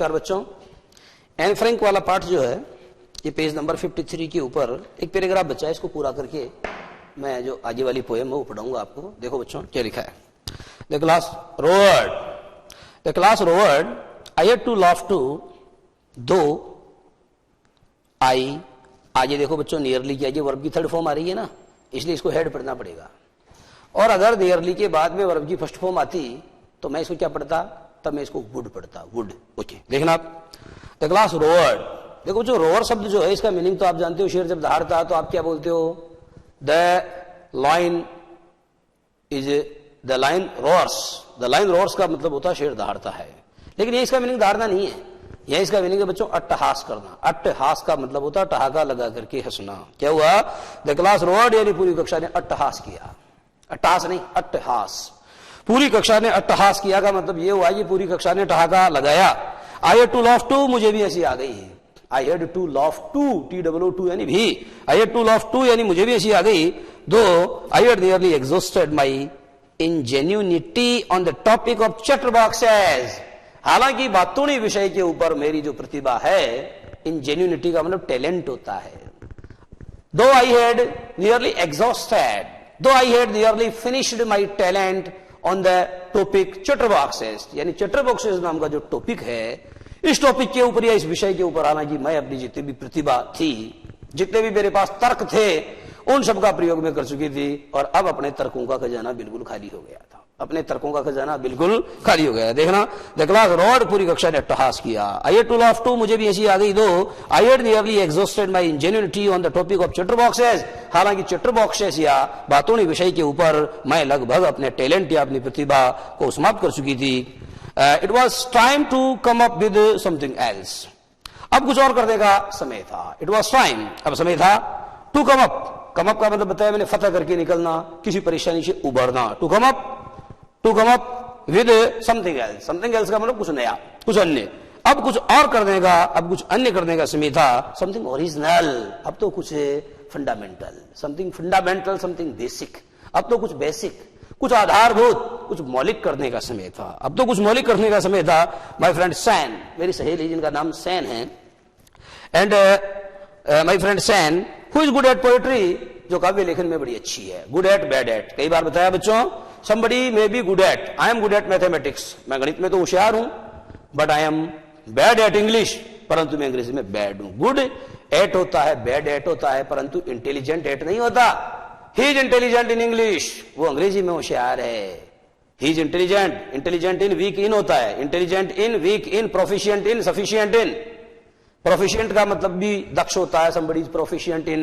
नमस्कार बच्चों, Anne Frank वाला पार्ट जो है ये पेज नंबर 53 के ऊपर एक पैराग्राफ बचा है, इसको पूरा करके मैं जो आगे वाली पोएम है वो पढ़ाऊंगा आपको। देखो बच्चों क्या लिखा है। The class roared I had to laugh too though I. आगे देखो बच्चों नियरली की आगे वर्ब की थर्ड फॉर्म आ रही है ना, इसलिए इसको हेड पढ़ना पड़ेगा। और अगर नियरली के बाद में वर्ब की फर्स्ट फॉर्म आती तो मैं इसको क्या पढ़ता, तब मैं इसको वुड पढ़ता, वुड। ओके देखना आप, द क्लास रोवर्ड। देखो जो रोवर शब्द जो है इसका मीनिंग तो आप जानते हो, शेर जब दहाड़ता तो आप क्या बोलते हो, the line roars. The line roars का मतलब होता है शेर दहाड़ता है, लेकिन ये इसका मीनिंग दहाड़ना नहीं है, यह इसका मीनिंग है बच्चों अट्टहास करना। अट्टहास का मतलब होता है ठहाका लगा करके हंसना। क्या हुआ, द क्लास रोवर्ड यानी पूरी कक्षा ने अट्टहास किया। अट्टहास नहीं, अट्टहास। पूरी कक्षा ने अट्टहास किया का मतलब ये हुआ कि पूरी कक्षा ने ठहाका लगाया। I had to laugh too, मुझे भी ऐसी आ गई है। I had to laugh too, TOO यानी भी, I had to laugh too यानी मुझे भी ऐसी आ गई। Though I had nearly exhausted my ingenuity on the topic of chatterboxes. हालांकि बातूनी विषय के ऊपर मेरी जो प्रतिभा है, इंजेन्यूनिटी का मतलब टैलेंट होता है। दो I had nearly exhausted, though I had nearly finished my talent on the topic chatterboxes, यानी चैटरबॉक्सेस नाम का जो टॉपिक है, इस टॉपिक के ऊपर या इस विषय के ऊपर आना कि मैं अपनी जितनी भी प्रतिभा थी, जितने भी मेरे पास तर्क थे, उन सब का प्रयोग में कर चुकी थी। और अब अपने तर्कों का खजाना बिल्कुल खाली हो गया था, अपने तर्कों का खजाना बिल्कुल खाली हो गया। देखना, द क्लास रोवर्ड, पूरी कक्षा ने अट्टहास किया। I had to laugh too, मुझे भी ऐसी आ गई। Though I had nearly exhausted my ingenuity on the topic of chatterboxes, हालांकि चैटरबॉक्सेस या बातूनी विषय के ऊपर मैं लगभग अपने टैलेंट या अपनी प्रतिभा को समाप्त कर चुकी थी। It was time to come up with something else, अब कुछ और करने का समय था। इट वॉज टाइम, अब समय था। To come up, come up का मतलब बताया मैंने, फतह करके निकलना, किसी परेशानी से उभरना। To come up with something else, something else का मतलब कुछ नया, कुछ अन्य। अब कुछ और करने का, अब कुछ अन्य करने का समय था। समथिंग ओरिजिनल, अब तो कुछ fundamental, something fundamental, something basic, अब तो कुछ बेसिक, कुछ आधारभूत, कुछ मौलिक करने का समय था। अब तो कुछ मौलिक करने का समय था। माई फ्रेंड सैन, मेरी सहेली जिनका नाम सैन है, and my friend San who is good at poetry, जो काव्य लेखन में बड़ी अच्छी है। गुड एट, बैड एट, कई बार बताया बच्चों। somebody may be good at, I am good at mathematics, मैं गणित में तो होशियार हूं, but I am bad at English, परंतु मैं अंग्रेजी में बैड हूं। गुड एट होता है, बैड एट होता है, परंतु इंटेलिजेंट एट नहीं होता। He is intelligent in English, वो अंग्रेजी में होशियार है। He is intelligent, intelligent in, weak in होता है, intelligent in, weak in, proficient in, sufficient in. Proficient का मतलब भी दक्ष होता है, somebody is proficient in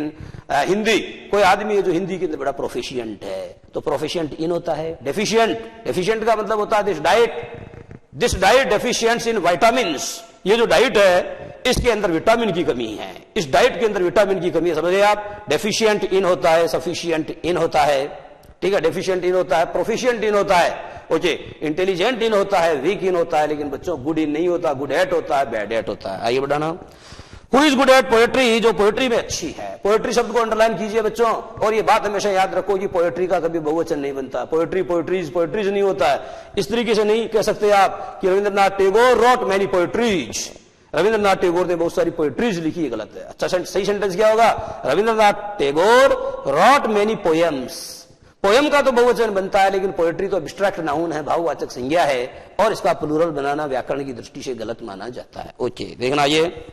Hindi, कोई आदमी है जो हिंदी के अंदर बड़ा प्रोफिशिएंट है, तो प्रोफिशिएंट इन होता है। डेफिशिएंट, डेफिशिएंट का मतलब होता है दिस डाइट डेफिशिएंट्स इन विटामिन्स, ये जो डाइट है इसके अंदर विटामिन की कमी है, इस डाइट के अंदर विटामिन की कमी है, समझे आप। डेफिशिएंट इन होता है, सफिशिएंट इन होता है, ठीक है, डेफिशिएंट इन होता है, प्रोफिशिएंट इन होता है, ओके, इंटेलिजेंट इन होता है, वीक इन होता है, लेकिन बच्चों गुड इन नहीं होता, गुड एट होता है, बैड एट होता है। आइए बढ़ाना, who is good at poetry, जो पोएट्री में अच्छी है। पोएट्री शब्द को अंडरलाइन कीजिए बच्चों, और ये बात हमेशा याद रखो कि पोएट्री का कभी बहुवचन नहीं बनता। पोएट्री पोएट्रीज नहीं होता है। इस तरीके से नहीं कह सकते आप कि Rabindranath Tagore road many poetries, Rabindranath Tagore ने बहुत सारी पोएट्रीज लिखी है, गलत है। अच्छा सही सेंटेंस क्या होगा, Rabindranath Tagore road many poems. Poem का तो बहुवचन बनता है, लेकिन पोएट्री तो एब्स्ट्रैक्ट नाउन है, भाववाचक संज्ञा है, और इसका प्लूरल बनाना व्याकरण की दृष्टि से गलत माना जाता है। ओके देखना, ये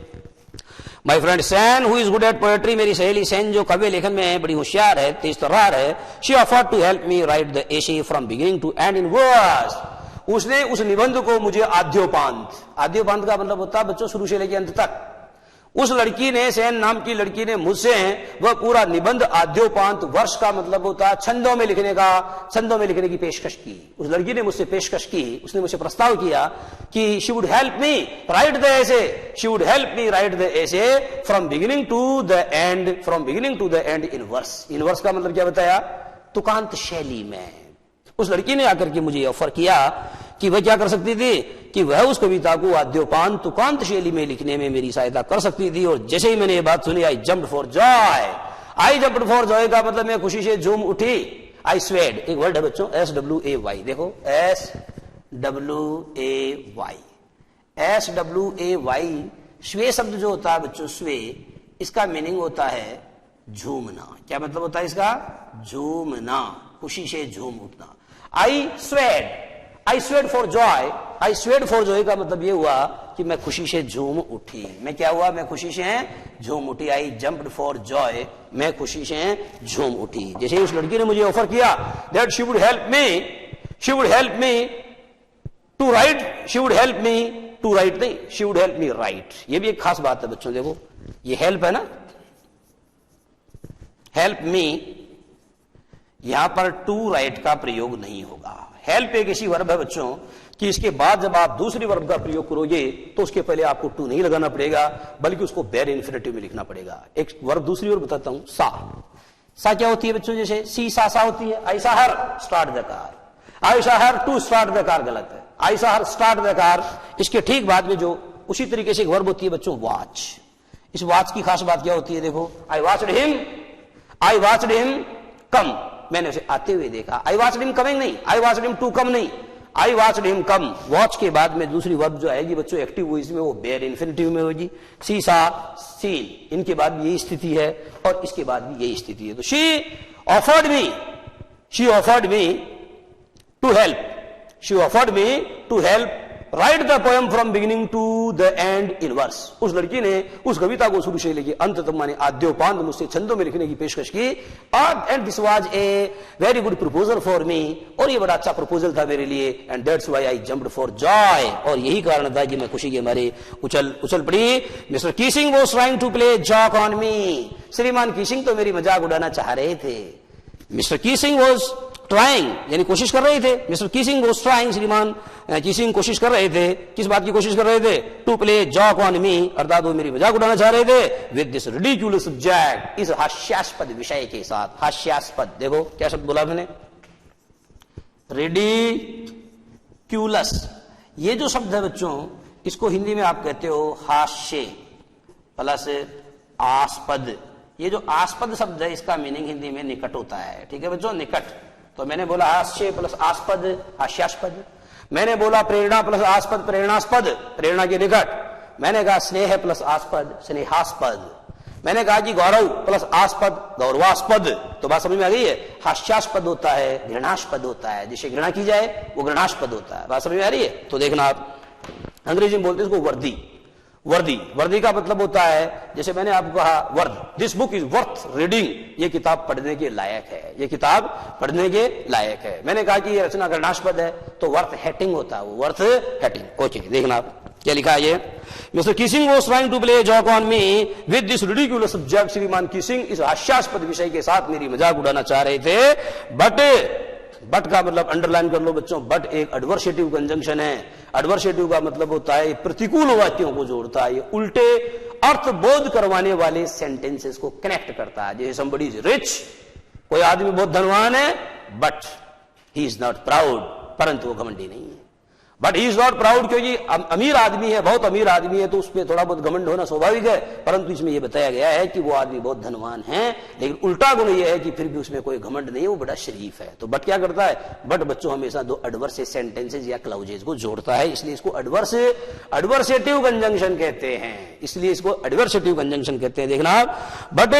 my friend San who is good at poetry, मेरी सहेली सैन जो काव्य लेखन में बड़ी होशियार है, तेज तर्रार है। She offered to help me write the essay from beginning to end in verse, उसने उस निबंध को मुझे आद्योपांत, आद्योपांत का मतलब होता है बच्चों शुरू से लेकर अंत तक, उस लड़की ने, सैन नाम की लड़की ने मुझसे वह पूरा निबंध आद्योपांत, वर्ष का मतलब होता है छंदों में लिखने का, छंदों में लिखने की पेशकश की। उस लड़की ने मुझसे पेशकश की, उसने मुझे प्रस्ताव किया कि she would help me write the essay, she would help me write the essay from beginning to the end, from beginning to the end in verse. In verse का मतलब क्या बताया, तुकांत शैली में। उस लड़की ने आकर के मुझे ऑफर किया कि वह क्या कर सकती थी, कि वह उस कविता को आद्योपांत तुकांत शैली में लिखने में मेरी सहायता कर सकती थी। और जैसे ही मैंने ये बात सुनी, I jumped for joy. I jumped for joy का मतलब मैं खुशी से झूम उठी। आई स्वेड, एक वर्ड है बच्चों, SWAY, देखो SWAY, SWAY, स्वे शब्द जो होता है बच्चों, स्वे, इसका मीनिंग होता है झूमना। क्या मतलब होता है इसका? झूमना, खुशी से झूम उठना। I swayed for joy, I swayed for joy का मतलब ये हुआ कि मैं खुशी से झूम उठी। मैं क्या हुआ? मैं खुशी से झूम उठी। आई जंप्ड फॉर जॉय, मैं खुशी से झूम उठी। जैसे उस लड़की ने मुझे ऑफर किया that she would help me to write, she would help me to write, नहीं, she would help me write. ये भी एक खास बात है बच्चों, देखो ये हेल्प है ना, हेल्प मी, यहां पर टू राइट का प्रयोग नहीं होगा। हेल्प एक ऐसी वर्ब है बच्चों कि इसके बाद जब आप दूसरी वर्ब का प्रयोग करोगे तो उसके पहले आपको टू नहीं लगाना पड़ेगा, बल्कि उसको बेयर इन्फिनेटिव में लिखना पड़ेगा। एक वर्ब, दूसरी वर्ब बताता हूं, सा क्या होती है बच्चों? जैसे सी सा होती है। I saw her start the car, I saw her to start the car गलत है, I saw her start the car. इसके ठीक बाद में जो उसी तरीके से एक वर्ब होती है बच्चों, वॉच। इस वॉच की खास बात क्या होती है? देखो, आई वॉच्ड हिम कम, मैंने उसे आते हुए देखा। आई वॉच्ड हिम कमिंग नहीं, I watched him to come नहीं, I watched him come. Watch के बाद में दूसरी वर्ब जो आएगी बच्चों एक्टिव वॉइस में, वो बेयर इन्फिनिटिव में होगी। सी सा, सीन, इनके बाद भी यही स्थिति है और इसके बाद भी यही स्थिति है। तो she offered me to help write the poem from beginning to the end in verse. उस लड़की ने उस कविता को शुरू से लेके अंत तक माने आद्योपांत मुझसे छंदों में लिखने की पेशकश की। And this was a very good proposal for me, और ये बड़ा अच्छा प्रपोजल था मेरे लिए। And that's why I jumped for Joy, और यही कारण था कि मैं खुशी के मारे उछल पड़ी। Mr Keesing was trying to play joke on me, श्रीमान कीसिंग तो मेरी मजाक उड़ाना चाह रहे थे। मिस्टर कीसिंग वाज ट्राइंग यानी कोशिश कर रहे थे, मिस्टर कीसिंग वाज ट्राइंग, श्रीमान कीसिंग कोशिश कर रहे थे। किस बात की कोशिश कर रहे थे? To play joke on me, अर्थात वो मेरी मजाक उड़ाना चाह रहे थे। विद दिस रिडिक्यूलस सब्जेक्ट, इस हास्यास्पद विषय के साथ। हास्यास्पद, देखो क्या शब्द बोला मैंने, रिडिक्यूलस। ये जो शब्द है बच्चों, इसको हिंदी में आप कहते हो हास्य प्लस आस्पद। ये जो आस्पद शब्द है इसका मीनिंग हिंदी में निकट होता है। ठीक है बच्चों, निकट। तो मैंने बोला हास्य प्लस आस्पद, हास्यास्पद। मैंने बोला प्रेरणा प्लस आस्पद, प्रेरणास्पद, प्रेरणा के निकट। मैंने कहा स्नेह प्लस आस्पद, स्नेहास्पद। मैंने कहा कि गौरव प्लस आस्पद, गौरवास्पद। तो बात समझ में आ गई है? हास्यास्पद होता है, घृणास्पद होता है, जिसे घृणा की जाए वो घृणास्पद होता है। बात समझ में आ रही है? तो देखना आप, अंग्रेजी में बोलते हैं इसको वर्दी। वर्दी का मतलब होता है, जैसे मैंने आपको कहा worth, this book is worth reading, ये किताब पढ़ने के लायक है, ये किताब पढ़ने के लायक है। मैंने कहा कि ये रचना घृणास्पद है, तो वर्थ हेटिंग होता है, वो वर्थ हेटिंग। ओके, देखना आप क्या लिखा है ये। Mr Keesing was trying to play joke on me with this ridiculous subject, श्रीमान कीसिंग इस हास्यास्पद विषय के साथ मेरी मजाक उड़ाना चाह रहे थे। बट का मतलब अंडरलाइन कर लो बच्चों, बट एक एडवर्सेटिव कंजंक्शन है। एडवर्सेटिव का मतलब होता है प्रतिकूल वाक्यों को जोड़ता है, ये उल्टे अर्थ बोध करवाने वाले सेंटेंसेस को कनेक्ट करता है। जैसे somebody is rich, कोई आदमी बहुत धनवान है, but he is not proud, परंतु वो घमंडी नहीं है। But he is not proud क्योंकि अमीर आदमी है, बहुत अमीर आदमी है, तो उसमें थोड़ा बहुत घमंड होना स्वाभाविक है, परंतु इसमें यह बताया गया है कि वो आदमी बहुत धनवान है, लेकिन उल्टा गुण यह है कि फिर भी उसमें कोई घमंड नहीं है, वो बड़ा शरीफ है। तो बट क्या करता है? बट बच्चों हमेशा दो एडवर्स सेंटेंसेस या क्लाउजेज को जोड़ता है, इसलिए इसको एडवर्सेटिव कंजंक्शन कहते हैं। इसलिए इसको एडवर्सेटिव कंजंक्शन कहते हैं। देखना आप, बट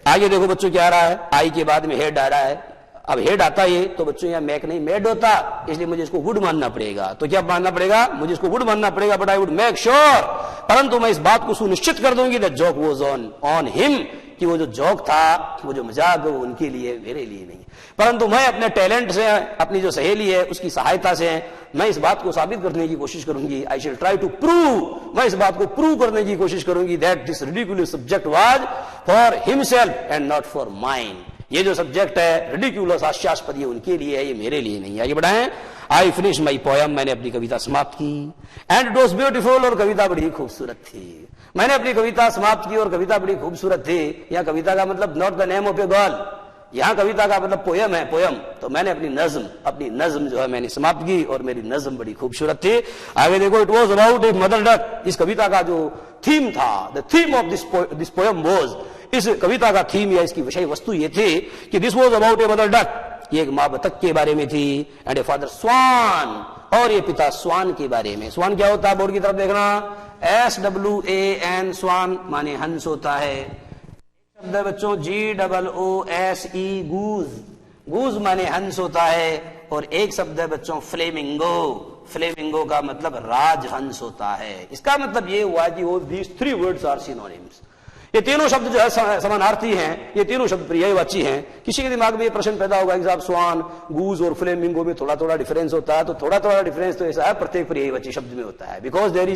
आगे देखो बच्चों क्या आ रहा है, आई के बाद में हेड आ रहा है। अब हेड आता है तो बच्चों यहां मैक नहीं मेड होता, इसलिए मुझे इसको वुड मानना पड़ेगा। तो क्या मानना पड़ेगा? मुझे इसको वुड मानना पड़ेगा, but I would make sure, परंतु मैं इस बात को सुनिश्चित कर दूंगी that joke was on him, कि वो जो जोक था, वो जो मजाक वो उनके लिए, मेरे लिए नहीं। परंतु मैं अपने टैलेंट से, अपनी जो सहेली है उसकी सहायता से मैं इस बात को साबित करने की कोशिश करूंगी। आई शैल ट्राई टू प्रूव, मैं इस बात को प्रूव करने की कोशिश करूंगी that this ridiculous subject was for himself and not for mine. ये जो सब्जेक्ट है रिडिक्यूलस, हास्यास्पद, ये उनके लिए है, ये मेरे लिए नहीं है। आगे बढ़ाएं। आई फिनिश माई पोयम, मैंने अपनी कविता समाप्त की। एंड इट वॉज ब्यूटीफुल, और कविता बड़ी खूबसूरत थी। मैंने अपनी कविता समाप्त की और कविता बड़ी खूबसूरत थी। यहां कविता का मतलब not the name of a girl, यहां कविता का मतलब पोयम है, पोयम। तो मैंने अपनी नज्म जो है मैंने समाप्त की और मेरी नज्म बड़ी खूबसूरत थी। आगे देखो, it was about a mother duck. इस कविता का जो थीम था, the theme of this poem was, इस कविता का थीम या इसकी विषय वस्तु ये थी कि this was about a mother duck, ये एक माँ बतख के बारे में थी, एंड ए फादर स्वान, और ये पिता स्वान के बारे में। स्वान क्या होता है, बोर्ड की तरफ देखना, SWAN, स्वान माने हंस होता है। शब्द है बच्चों GOOSE, गूज, गूज माने हंस होता है। और एक शब्द है बच्चों फ्लेमिंगो, फ्लेमिंगो का मतलब राजहंस होता है। इसका मतलब ये हुआ कि वो दीज 3 वर्ड्स आर सिनोनिम्स, ये तीनों शब्द जो है समानार्थी हैं, ये तीनों शब्द पर्यायवाची हैं। किसी के दिमाग में ये प्रश्न पैदा होगा कि साहब स्वान, गूज और फ्लेमिंगो में थोड़ा थोड़ा डिफरेंस होता है, तो थोड़ा थोड़ा डिफरेंस तो ऐसा है प्रत्येक पर्यायवाची शब्द में होता है, because there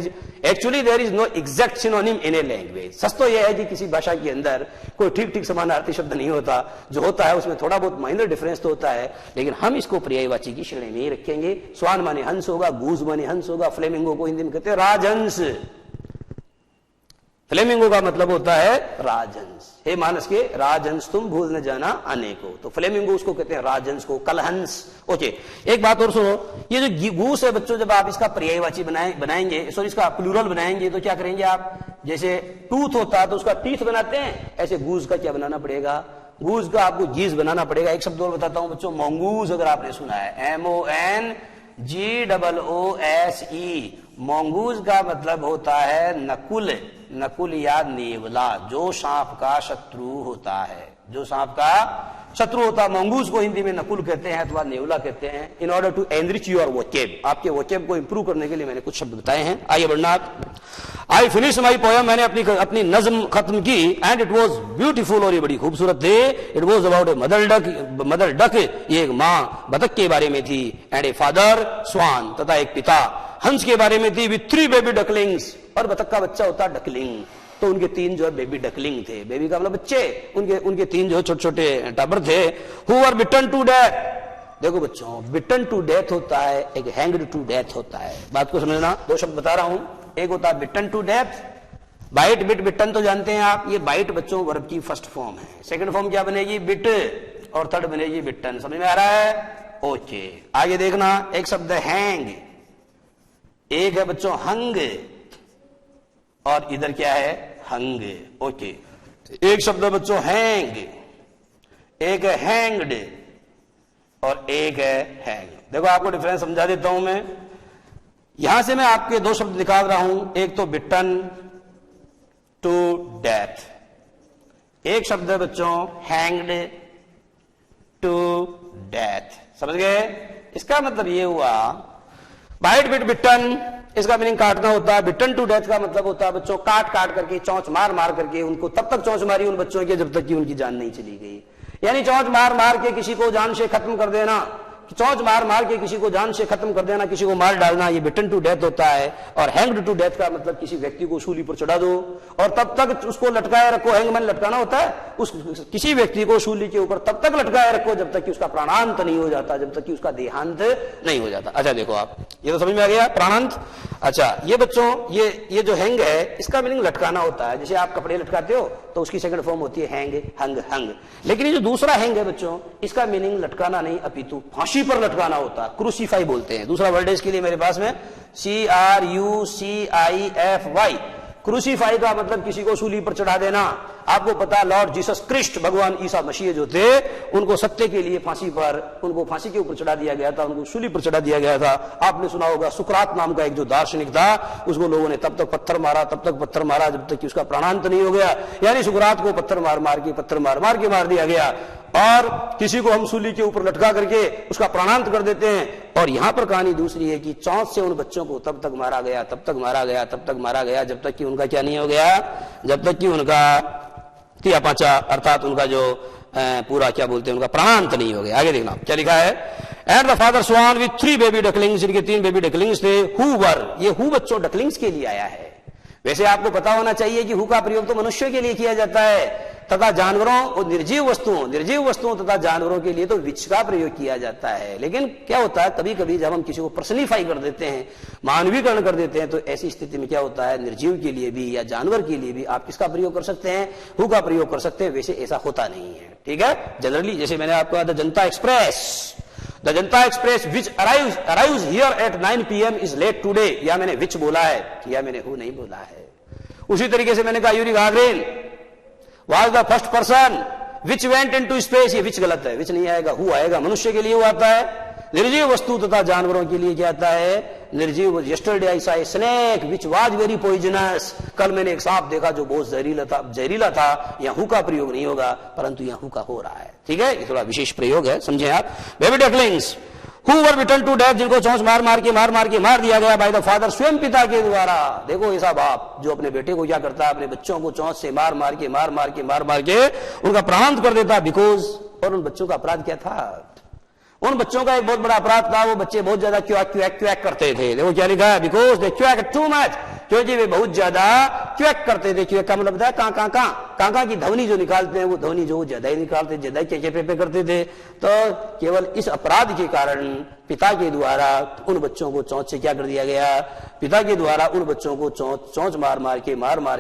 is no exact synonym in a language. सच तो यह है कि किसी भाषा के अंदर कोई ठीक ठीक समानार्थी शब्द नहीं होता, जो होता है उसमें थोड़ा बहुत माइनर डिफरेंस तो होता है, लेकिन हम इसको पर्यायवाची की श्रेणी में ही रखेंगे। स्वान माने हंस होगा, गूज माने हंस होगा, फ्लेमिंगो को हिंदी में कहते हैं राजहंस। फ्लेमिंगो का मतलब होता है राजहंस। हे मानस के राजहंस तुम भूल न जाना आने को, तो फ्लेमिंगो उसको कहते हैं राजहंस को, कलहंस। ओके, एक बात और सुनो, ये जो गूस है बच्चों, जब आप इसका पर्यायवाची बनाएंगे, सॉरी इसका प्लूरल बनाएंगे, तो क्या करेंगे आप, जैसे टूथ होता है तो उसका टीथ बनाते हैं, ऐसे गूस का क्या बनाना पड़ेगा, गूस का आपको गीज बनाना पड़ेगा। एक शब्द और बताता हूं बच्चों, मोंगूज, अगर आपने सुना है MONGOOSE, मोंगूज का मतलब होता है नकुल, नकुल या नेवला, जो सांप का शत्रु होता है, जो सांप का शत्रु होता है, मंगूज को हिंदी में नकुल कहते हैं अथवा नेवला कहते हैं। In order to enrich your vocab, आपके वोकेब को इंप्रूव करने के लिए मैंने कुछ शब्द बताए हैं। आइए बढ़ना, आई फिनिश माई पोएम, मैंने अपनी नज्म खत्म की, एंड इट वॉज ब्यूटीफुल, और ये बड़ी खूबसूरत थी। It was about a mother duck, ये एक माँ बतख के बारे में थी, एंड ए फादर स्वान, तथा एक पिता हंस के बारे में थी, विथ 3 बेबी डकलिंग्स, और बतख का बच्चा होता है डकलिंग, तो उनके 3 जो है बेबी डकलिंग थे, बेबी का मतलब बच्चे, उनके 3 जो छोटे छोटे टाबर थे, who were bitten to death. देखो बच्चों, बिटन टू डेथ होता है, एक हैंग्ड टू डेथ होता है, बात को समझना। 2 शब्द बता रहा हूं, एक होता है बिटन टू डेथ, बाइट बिट बिटन तो जानते हैं आप, ये बाइट बच्चों वर्ब की फर्स्ट फॉर्म है, सेकंड फॉर्म क्या बनेगी बिट, और थर्ड बनेगी बिटन। समझ में आ रहा है? ओके, आगे देखना, एक शब्द है हैंग, एक है बच्चों हंग, और इधर क्या है हंग। ओके, एक शब्द है बच्चों हैंग, एक है हैंग्ड, और एक है हैंग। देखो आपको डिफरेंस समझा देता हूं मैं, यहां से मैं आपके 2 शब्द निकाल रहा हूं, एक तो बिटन टू डेथ, एक शब्द है बच्चों हैंग्ड टू डेथ। समझ गए? इसका मतलब ये हुआ, बाइट बिट बिटन, इसका मीनिंग काटना होता है, बिटन टू डेथ का मतलब होता है बच्चों काट काट करके, चौंच मार मार करके, उनको तब तक चौंच मारी उन बच्चों की जब तक कि उनकी जान नहीं चली गई। यानी चौंच मार मार के किसी को जान से खत्म कर देना, चौंच मार मार के किसी को जान से खत्म कर देना, किसी को मार डालना, ये बिटन टू डेथ होता है। और हैंग्ड टू डेथ का मतलब किसी व्यक्ति को सूली पर चढ़ा दो और तब तक उसको लटकाए रखो, हैंग मैन लटकाना होता है, उस किसी व्यक्ति को सूली के ऊपर तब तक लटकाए रखो जब तक कि उसका प्राणांत नहीं हो जाता, जब तक कि उसका देहांत नहीं हो जाता। अच्छा देखो आप, ये तो समझ में आ गया प्राणांत। अच्छा ये बच्चों, ये जो हैंग है, इसका मीनिंग लटकाना होता है, जैसे आप कपड़े लटकाते हो तो उसकी सेकंड फॉर्म होती है हैंग, हंग, हंग। लेकिन ये जो दूसरा हैंग है बच्चों, इसका मीनिंग लटकाना नहीं अपितु फांसी पर लटकाना होता है, क्रूसीफाई बोलते हैं। दूसरा वर्ड है इसके लिए मेरे पास में, CRUCIFY। क्रूसीफाई का मतलब किसी को सूली पर चढ़ा देना। आपको पता है लॉर्ड जीसस क्रिस्ट, भगवान ईसा मसीह जो थे, उनको सत्य के लिए फांसी पर, उनको फांसी के ऊपर चढ़ा दिया गया था, उनको सूली पर चढ़ा दिया गया था। आपने सुना होगा सुकरात नाम का एक जो दार्शनिक था, उसको लोगों ने तब तक पत्थर मारा जब तक कि उसका प्राणांत नहीं हो गया। यानी सुकरात को पत्थर मार मार के मार दिया गया, और किसी को हम सूली के ऊपर लटका करके उसका प्राणांत कर देते हैं। और यहां पर कहानी दूसरी है कि चौंच से उन बच्चों को तब तक मारा गया जब तक कि उनका क्या नहीं हो गया, जब तक कि उनका तिया पाचा अर्थात उनका जो पूरा क्या बोलते हैं, उनका प्राणांत नहीं हो गया। आगे देखना क्या लिखा है, and the father swan with 3 baby ducklings, इनके 3 बेबी डकलिंग्स थे, हु वर, ये हु बच्चों डकलिंग्स के लिए आया है। वैसे आपको पता होना चाहिए कि हु का प्रयोग तो मनुष्य के लिए किया जाता है तथा जानवरों और निर्जीव वस्तुओं तथा जानवरों के लिए तो विच का प्रयोग किया जाता है। लेकिन क्या होता है, कभी कभी जब हम किसी को पर्सनिफाई कर देते हैं, मानवीकरण कर देते हैं, तो ऐसी स्थिति में क्या होता है, निर्जीव के लिए भी या जानवर के लिए भी आप किसका प्रयोग कर सकते हैं, हु का प्रयोग कर सकते हैं। वैसे ऐसा होता नहीं है, ठीक है। जनरली जैसे मैंने आपको कहा, the Janata Express which arrives here at 9 PM is late today, या मैंने विच बोला है या मैंने हु नहीं बोला है। उसी तरीके से मैंने कहा Yuri Gagarin was the first person which went into space, ये विच गलत है, विच नहीं आएगा, हु आएगा। मनुष्य के लिए वो आता है। निर्जीव वस्तु तथा जानवरों के लिए क्या आता है? निर्जीव। Yesterday I saw a snake which was very poisonous, कल मैंने एक सांप देखा जो बहुत जहरीला था। यहां हु का प्रयोग नहीं होगा, परंतु यहां हु का हो रहा है। ठीक है, ये थोड़ा विशेष प्रयोग है, समझे आप। Baby ducklings who were bitten to death, जिनको चोंच मार मार के मार दिया गया बाय द फादर, स्वयं पिता के द्वारा। देखो ऐसा बाप जो अपने बेटे को क्या करता है, अपने बच्चों को चोंच से मार मार के उनका प्राणांत कर देता, बिकॉज। और उन बच्चों का अपराध क्या था? उन बच्चों का एक बहुत बड़ा अपराध था, वो बच्चे बहुत ज्यादा क्वैक करते थे। देखो क्या लिखा है, because they quack too much, क्योंकि वे बहुत ज्यादा क्वैक करते थे। क्वैक का मतलब था कांका की ध्वनि जो निकालते हैं, वो ध्वनि जो ज्यादा ही निकालते, ज्यादा ही के करते थे। तो केवल इस अपराध के कारण पिता के द्वारा उन बच्चों को चोंच से क्या कर दिया गया? पिता के द्वारा उन बच्चों को चोंच मार मार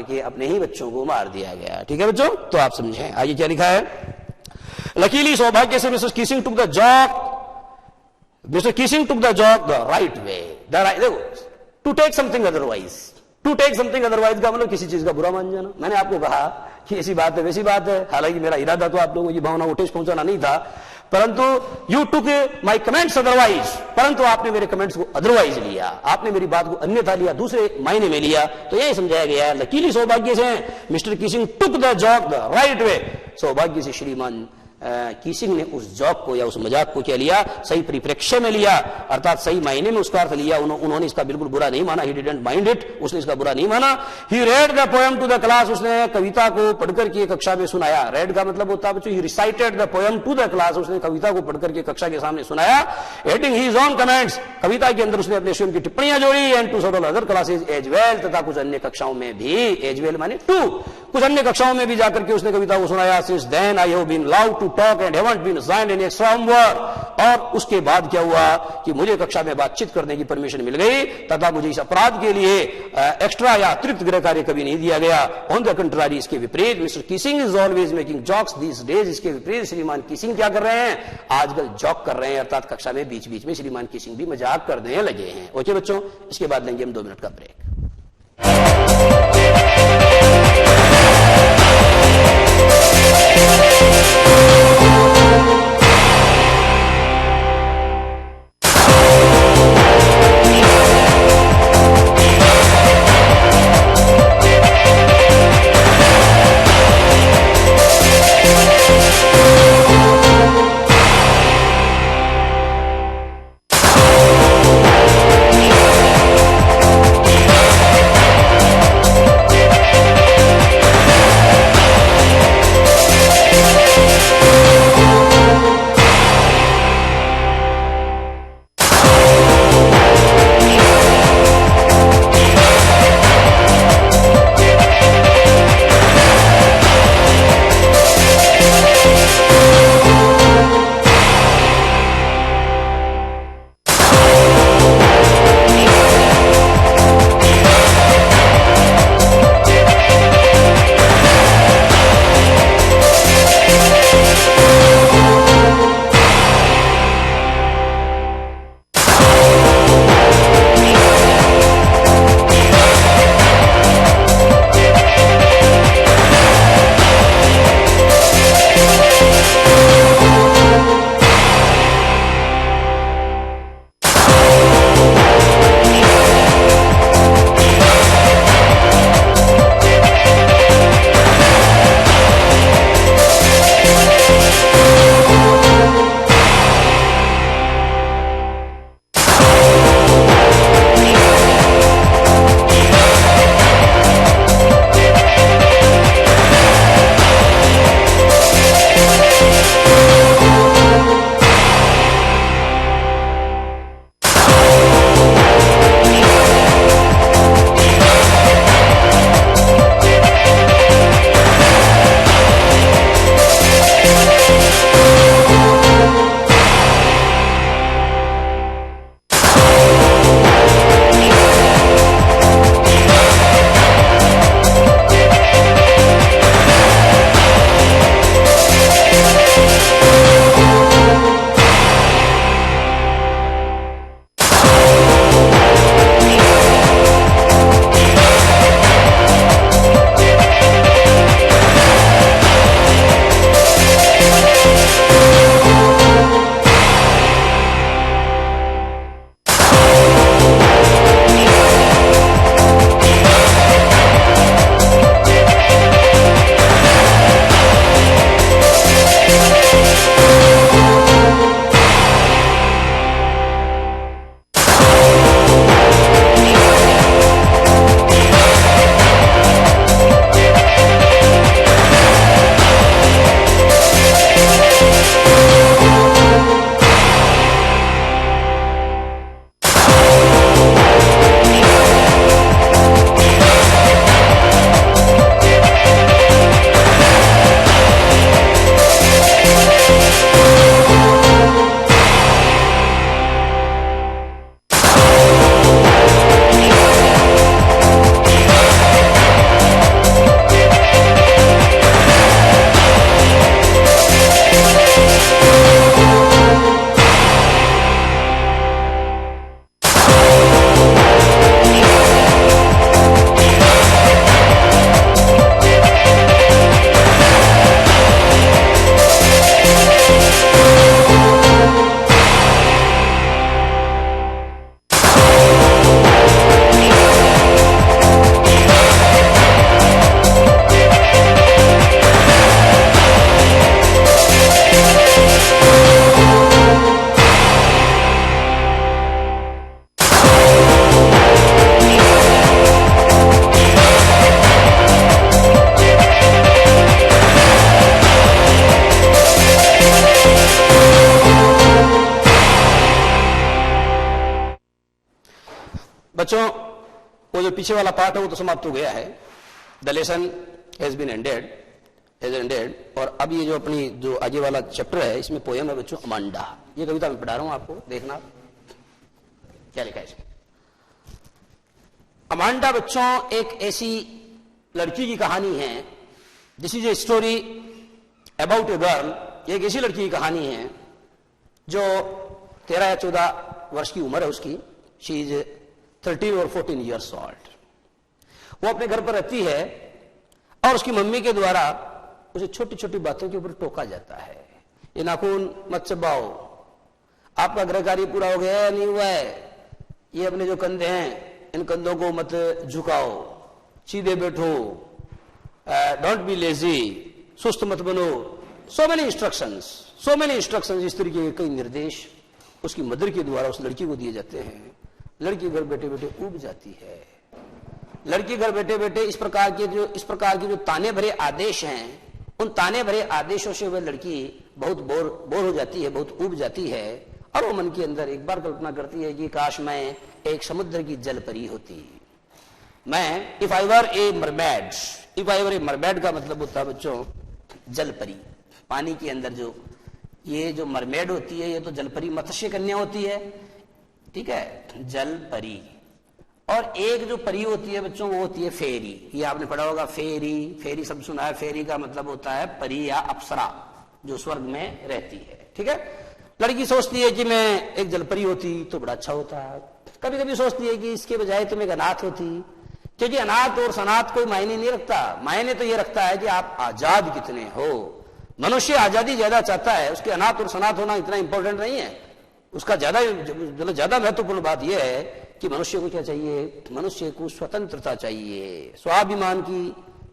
के अपने ही बच्चों को मार दिया गया। ठीक है बच्चों, तो आप समझें। आगे क्या लिखा है, लकीली सौभाग्य से Mrs Keesing took the joke, Mr kissing took the joke the right way. देखो, to take something otherwise, to take something otherwise का मतलब किसी चीज का बुरा मान जाना। मैंने आपको कहा कि ऐसी बात है वैसी बात है, हालांकि मेरा इरादा तो आप लोगों की भावना को ठेस पहुंचाना नहीं था, परंतु you took my comments otherwise, परंतु आपने मेरे कमेंट्स को अदरवाइज लिया, आपने मेरी बात को अन्यथा लिया, दूसरे मायने में लिया। तो यही समझाया गया है, लकीली सौभाग्य से mister kissing took the joke the right way, सौभाग्य से श्रीमान किसिंग ने उस जॉक को या उस मजाक को क्या लिया? सही परिप्रेक्ष्य में लिया, अर्थात सही मायने में उसका अर्थ लिया। उन्होंने इसका बिल्कुल बुरा नहीं माना, ही डिडंट माइंड इट, उसने इसका बुरा नहीं माना। He read the poem to the class, उसने कविता को पढ़कर के कक्षा में सुनाया। रेड का मतलब होता है बच्चों, he recited the poem to the class, उसने कविता को पढ़कर के कक्षा के सामने सुनाया। एडिंग हिज ओन कमेंट्स, कविता के अंदर उसने अपने स्वयं की टिप्पणियां जोड़ी। And to several other classes as well, तथा कुछ अन्य कक्षाओं में भी, एज वेल माने टू, कुछ अन्य कक्षाओं में भी जाकर के उसने कविता को सुनाया। Since then I have been allowed to talk and haven't been assigned any extra homework, और उसके बाद क्या हुआ कि मुझे कक्षा में बातचीत करने की परमिशन मिल गई, तथा मुझे इस अपराध के लिए एक्स्ट्रा या अतिरिक्त गृह कार्य कभी नहीं दिया गया। ऑन द कंट्रारी, इसके विपरीत mister Kissing is always making jokes these days, इसके विपरीत श्रीमान किसिंग क्या कर रहे हैं? आजकल जॉक कर रहे हैं, अर्थात कक्षा में बीच बीच में श्रीमान किसिंग भी मजाक करने लगे हैं। ओके बच्चों, इसके बाद लेंगे हम 2 मिनट का ब्रेक। बच्चों वो जो पीछे वाला पार्ट है वो तो समाप्त हो गया है, the lesson has been ended, और अब ये जो अपनी जो आगे वाला चैप्टर है इसमें पोयम है बच्चों अमांडा। ये कविता मैं पढ़ा रहा हूं आपको, देखना क्या लिखा है इसमें। अमांडा बच्चों एक ऐसी लड़की की कहानी है, this is a story about a girl. एक ऐसी लड़की की कहानी है जो 13 या 14 वर्ष की उम्र है उसकी, शी इज 13 और 14 ईयर्स ओल्ड। वो अपने घर पर रहती है और उसकी मम्मी के द्वारा उसे छोटी छोटी बातों के ऊपर टोका जाता है। ये नाखून मत चबाओ, आपका गृह कार्य पूरा हो गया है नहीं हुआ है, ये अपने जो कंधे हैं इन कंधों को मत झुकाओ, सीधे बैठो, डोंट बी लेजी, सुस्त मत बनो। सो मेनी इंस्ट्रक्शंस, इस तरीके के कई निर्देश उसकी मदर के द्वारा उस लड़की को दिए जाते हैं। लड़की घर बैठे बैठे ऊब जाती है। लड़की घर बैठे बैठे इस प्रकार के जो ताने भरे आदेश हैं, उन ताने भरे आदेशों से वह लड़की बहुत बोर हो जाती है, बहुत ऊब जाती है, और वो मन के अंदर एक बार कल्पना करती है कि काश मैं एक समुद्र की जल परी होती। मैं if I were A mermaid का मतलब होता है बच्चों जल परी। पानी के अंदर ये जो मरमेड होती है ये तो जल परी मत्स्य कन्या होती है, ठीक है, जल परी। और एक जो परी होती है बच्चों वो होती है फेरी। ये आपने पढ़ा होगा, फेरी शब्द सुना है। फेरी का मतलब होता है परी या अप्सरा जो स्वर्ग में रहती है, ठीक है। लड़की सोचती है कि मैं एक जलपरी होती तो बड़ा अच्छा होता। कभी कभी सोचती है कि इसके बजाय तुम एक अनाथ होती, क्योंकि अनाथ और सनाथ कोई मायने नहीं रखता। मायने तो ये रखता है कि आप आजाद कितने हो। मनुष्य आजादी ज्यादा चाहता है, उसके अनाथ और सनाथ होना इतना इंपॉर्टेंट नहीं है। उसका ज्यादा महत्वपूर्ण बात यह है कि मनुष्य को क्या चाहिए, मनुष्य को स्वतंत्रता चाहिए। स्वाभिमान की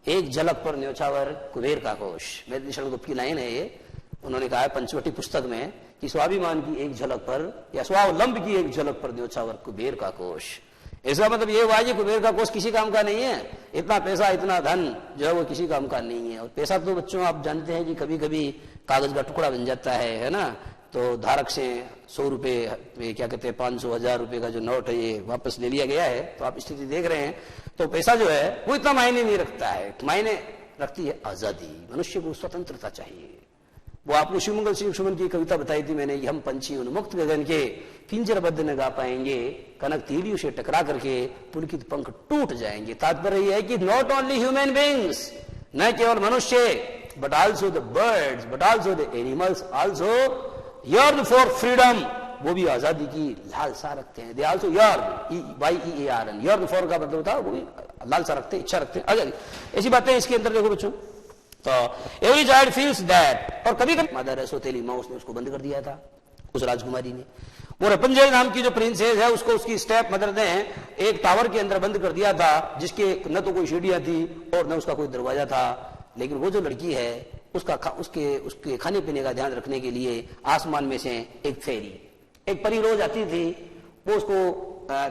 एक झलक पर न्योछावर कुबेर का कोश, मेदिनीशरण गुप्त की लाइन है ये। उन्होंने कहा है पंचवटी पुस्तक में कि स्वाभिमान की एक झलक पर या स्वावलंब की एक झलक पर न्योछावर कुबेर का कोश। इसका मतलब ये हुआ कि कुबेर का कोश किसी काम का नहीं है। इतना पैसा इतना धन जो है वो किसी काम का नहीं है। और पैसा तो बच्चों आप जानते हैं कि कभी कभी कागज का टुकड़ा बन जाता है ना। तो धारक से 100 रुपए क्या कहते हैं 500 1000 रुपए का जो नोट है ये वापस ले लिया गया है। तो आप स्थिति देख रहे हैं। तो पैसा जो है वो इतना मायने नहीं रखता है, मायने रखती है आजादी। मनुष्य को स्वतंत्रता चाहिए। वो आपको शिवमंगल सिंह सुमन की कविता बताई थी मैंने, हम पंछी उन्मुक्त गगन के पिंजरबद्ध न गा पाएंगे, कनक तीलियों से टकरा करके पुलकित पंख टूट जाएंगे। तात्पर्य यह है कि नॉट ओनली ह्यूमन बींग्स, न केवल मनुष्य, but also the birds, but also the animals also yearn for freedom, वो भी आजादी की लालसा रखते हैं। They also yearn, yearn for का मतलब था वो भी लालसा रखते हैं, इच्छा रखते हैं आजादी। ऐसी बातें इसके अंदर देखो बच्चों। तो एवरी चाइल्ड फील्स दैट। और कभी कभी मदर सोतेली माँ उसने उसको बंद कर दिया था, उस राजकुमारी ने। वो रपुंजल नाम की जो प्रिंसेस है उसको उसकी स्टेप मदर ने एक टावर के अंदर बंद कर दिया था, जिसके न तो कोई सीढ़ियां थी और न उसका कोई दरवाजा था। लेकिन वो जो लड़की है उसके खाने पीने का ध्यान रखने के लिए आसमान में से एक फेरी, एक परी रोज आती थी। वो उसको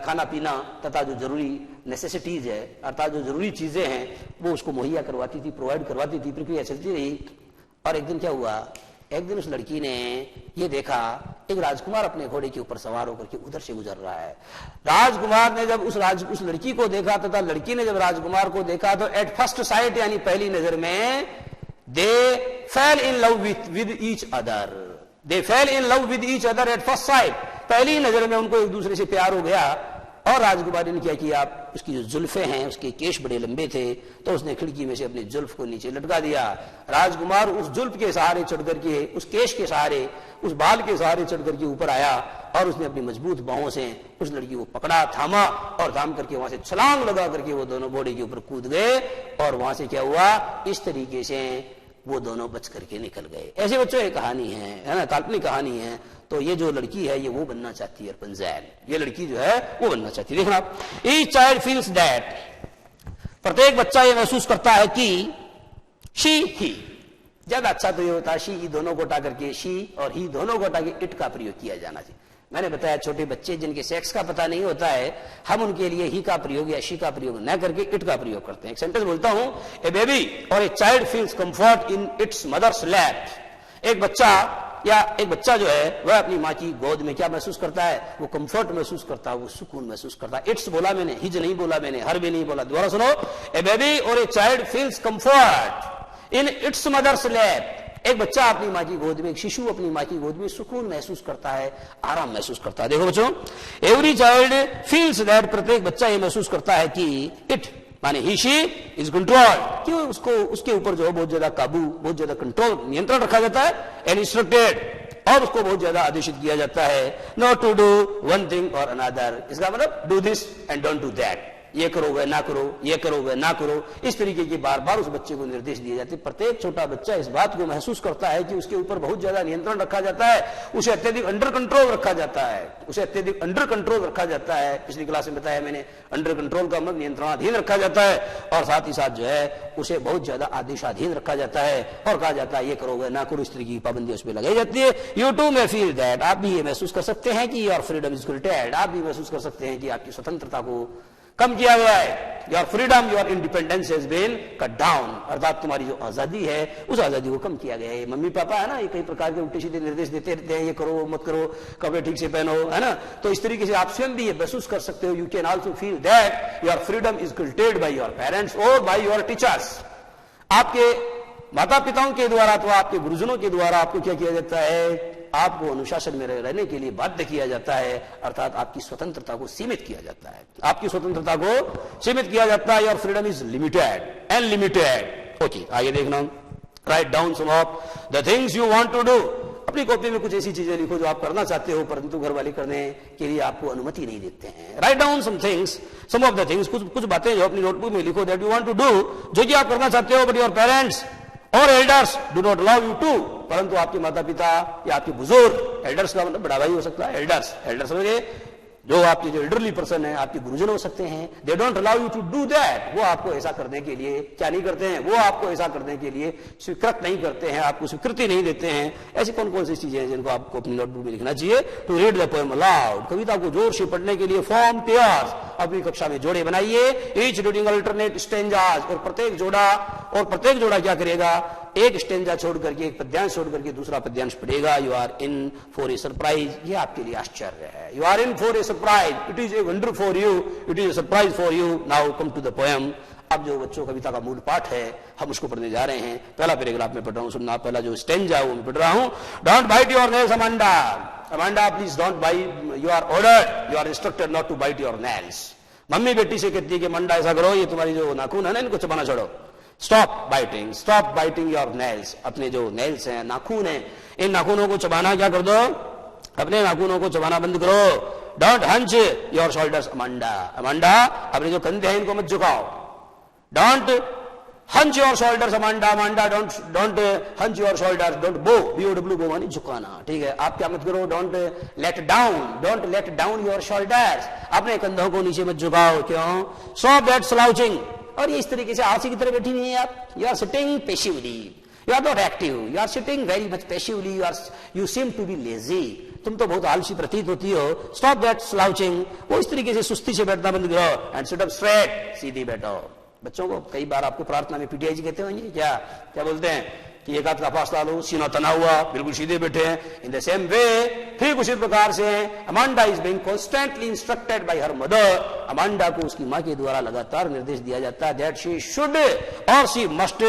खाना पीना तथा जो जरूरी नेसेसिटीज है अर्थात जो जरूरी चीजें हैं वो उसको मुहैया करवाती थी, प्रोवाइड करवाती थी। प्रक्रिया चलती रही। और एक दिन क्या हुआ, एक दिन उस लड़की ने ये देखा एक राजकुमार अपने घोड़े के ऊपर सवार होकर के उधर से गुजर रहा है। राजकुमार ने जब उस लड़की को देखा तथा लड़की ने जब राजकुमार को देखा तो एट फर्स्ट साइट यानी पहली नजर में they fell in love with each other. They fell in love with each other at first sight. पहली नजर में उनको एक दूसरे से प्यार हो गया। और राजकुमारी ने क्या किया, उसकी जो जुल्फे हैं उसके केश बड़े लंबे थे तो उसने खिड़की में से अपनी जुल्फ को नीचे लटका दिया। राजकुमार उस जुल्फ के सहारे चढ़ करके, उस केश के सहारे, उस बाल के सहारे चढ़ करके ऊपर आया और उसने अपनी मजबूत बाहों से उस लड़की को पकड़ा, थामा और थाम करके वहां से छलांग लगा करके वो दोनों घोड़े के ऊपर कूद गए। और वहां से क्या हुआ, इस तरीके से वो दोनों बच करके निकल गए। ऐसे बच्चों ये कहानी है ना, काल्पनिक कहानी है। तो ये जो लड़की है ये वो बनना चाहती है रपुंजल, ये लड़की जो है वो बनना चाहती है। देखना आप, ईच चाइल्ड फील्स दैट, प्रत्येक बच्चा ये महसूस करता है कि शी ही, ज्यादा अच्छा तो ये होता है शी ही दोनों को हटा करके शी और ही दोनों को हटा के इट का प्रयोग किया जाना चाहिए। मैंने बताया छोटे बच्चे जिनके सेक्स का पता नहीं होता है, हम उनके लिए ही का प्रयोग या शी का प्रयोग न करके इट का प्रयोग करते हैं। एक सेंटेंस बोलता हूं, a baby or a child feels comfort in its mother's lap. एक बच्चा या एक बच्चा जो है वह अपनी माँ की गोद में क्या महसूस करता है? वो कंफर्ट महसूस करता है, वो सुकून महसूस करता है। इट्स बोला मैंने, हिज नहीं बोला मैंने, हर भी नहीं बोला। दोबारा सुनो, a baby or a child feels comfort in its mother's lap. एक बच्चा अपनी माँ की गोद में, एक शिशु अपनी माँ की गोद में सुकून महसूस करता है, आराम महसूस करता है। देखो बच्चों, एवरी चाइल्ड फील्स दैट, प्रत्येक बच्चा ये महसूस करता है कि इट माने ही शी इज कंट्रोल, क्यों उसको उसके ऊपर जो बहुत ज्यादा काबू, बहुत ज्यादा कंट्रोल, नियंत्रण रखा जाता है, एंड इंस्ट्रक्टेड, और उसको बहुत ज्यादा आदेशित किया जाता है, not to do one thing or another. इसका मतलब do this and don't do that, ये करो वह ना करो, ये करो वह ना करो, इस तरीके के बार बार उस बच्चे को निर्देश दिए जाते हैं। प्रत्येक छोटा बच्चा इस बात को महसूस करता है कि उसके ऊपर बहुत ज्यादा नियंत्रण रखा जाता है, उसे अत्यधिक अंडर कंट्रोल रखा जाता है, उसे अत्यधिक अंडर कंट्रोल रखा जाता है। पिछली क्लास में बताया मैंने, अंडर कंट्रोल का मतलब नियंत्रणाधीन रखा जाता है, और साथ ही साथ जो है उसे बहुत ज्यादा आदेशाधीन रखा जाता है, और कहा जाता है ये करो वह ना करो, इस तरीके की पाबंदी उस पर लगाई जाती है। You too may feel that, आप भी ये महसूस कर सकते हैं कि योर फ्रीडम इज लिमिटेड, आप भी महसूस कर सकते हैं कि आपकी स्वतंत्रता को कम किया गया है। Your freedom, your independence has been cut down, अर्थात तुम्हारी जो आजादी है उस आजादी को कम किया गया है। मम्मी पापा है ना, ये कई प्रकार के उल्टे सीधे निर्देश देते रहते हैं, ये करो मत करो, कपड़े ठीक से पहनो, है ना, तो इस तरीके से आप स्वयं भी ये महसूस कर सकते हो। You can also feel that your freedom is curtailed by your parents और बाय योर टीचर्स। आपके माता पिताओं के द्वारा अथवा आपके गुरुजनों के द्वारा आपको क्या किया जाता है? आपको अनुशासन में रहने के लिए बाध्य किया जाता है, अर्थात आपकी स्वतंत्रता को सीमित किया जाता है, आपकी स्वतंत्रता को सीमित किया जाता है। Your freedom is limited and limited. Okay, आगे देखना, write down some of the things you want to do. अपनी कॉपी में कुछ ऐसी चीजें लिखो जो आप करना चाहते हो परंतु घर वाले करने के लिए आपको अनुमति नहीं देते हैं। Write down some things, some of the things, कुछ बातें जो अपनी नोटबुक में लिखो that you want to do, जो कि आप करना चाहते हो, बट योर पेरेंट्स और elders do not allow you to, परंतु आपके माता पिता या आपके बुजुर्ग, एल्डर्स का मतलब बड़ा भाई हो सकता है, एल्डर्स समझे, जो आपके जो एल्डरली पर्सन है, आपके गुरुजन हो सकते हैं, they don't allow you to do that, वो आपको ऐसा करने के लिए क्या नहीं करते हैं? वो आपको ऐसा करने के लिए स्वीकृत नहीं करते हैं, आपको स्वीकृति नहीं देते हैं। ऐसी कौन कौन सी चीजें हैं जिनको आपको अपनी नोटबुक में लिखना चाहिए? To read the poem aloud, कविता को जोर से पढ़ने के लिए फॉर्म पेयर्स, अपनी कक्षा में जोड़े बनाइए, ईच रीडिंग अल्टरनेट स्टेंजाज, और प्रत्येक जोड़ा क्या करेगा? एक स्टेंजा छोड़ करके, एक पद्यांश छोड़ करके दूसरा पद्यांश पढ़ेगा। You are in for a surprise, ये आपके लिए आश्चर्य है। You are in for a surprise, it is a wonder for you, it is a surprise for you. Now come to the poem. अब जो बच्चों कविता का मूल पाठ है हम उसको पढ़ने जा रहे हैं। पहला पैराग्राफ में पढ़ रहा हूं, सुनना। पहला जो स्टेंजा वो मैं पढ़ रहा हूं। Don't bite your nails Amanda, Amanda please don't bite, you are ordered, you are instructed not to bite your nails. Mummy बेटी से कहती है कि अमांडा ऐसा करो, ये तुम्हारी जो नाखून है ना इनको चबाना छोड़ो। स्टॉप बाइटिंग योर नेल्स, अपने जो नेल्स हैं, नाखून हैं, इन नाखूनों को चबाना क्या कर दो? अपने नाखूनों को चबाना बंद करो। Don't hunch your shoulders Amanda, Amanda अपने जो कंधे हैं इनको मत झुकाओ। Don't hunch your shoulders Amanda, Amanda don't hunch your shoulders, don't bow, BOW बो मानी झुकाना, ठीक है। आप क्या मत करो? Don't let down your shoulders, अपने कंधों को नीचे मत झुकाओ। क्यों? स्टॉप दैट स्लाउचिंग, और ये इस तरीके से आलसी की तरह बैठी नहीं है आप। You are sitting passively, you are not active, you are sitting very much passively, you seem to be lazy, तुम तो बहुत आलसी प्रतीत होती हो। स्टॉप दैट स्लाउचिंग, वो इस तरीके से सुस्ती से बैठना बंद करो। एंड सिट अप स्ट्रेट, सीधी बैठो। बच्चों को कई बार आपको प्रार्थना में PTI जी कहते होंगे, क्या बोलते हैं कि एक हाथ का फासला लो, सीना तना हुआ, बिल्कुल सीधे बैठे हैं। इन द सेम वे, ठीक उसी प्रकार से Amanda is being constantly instructed bye her mother, Amanda को उसकी मां के द्वारा लगातार निर्देश दिया जाता है दैट शी शुड और she must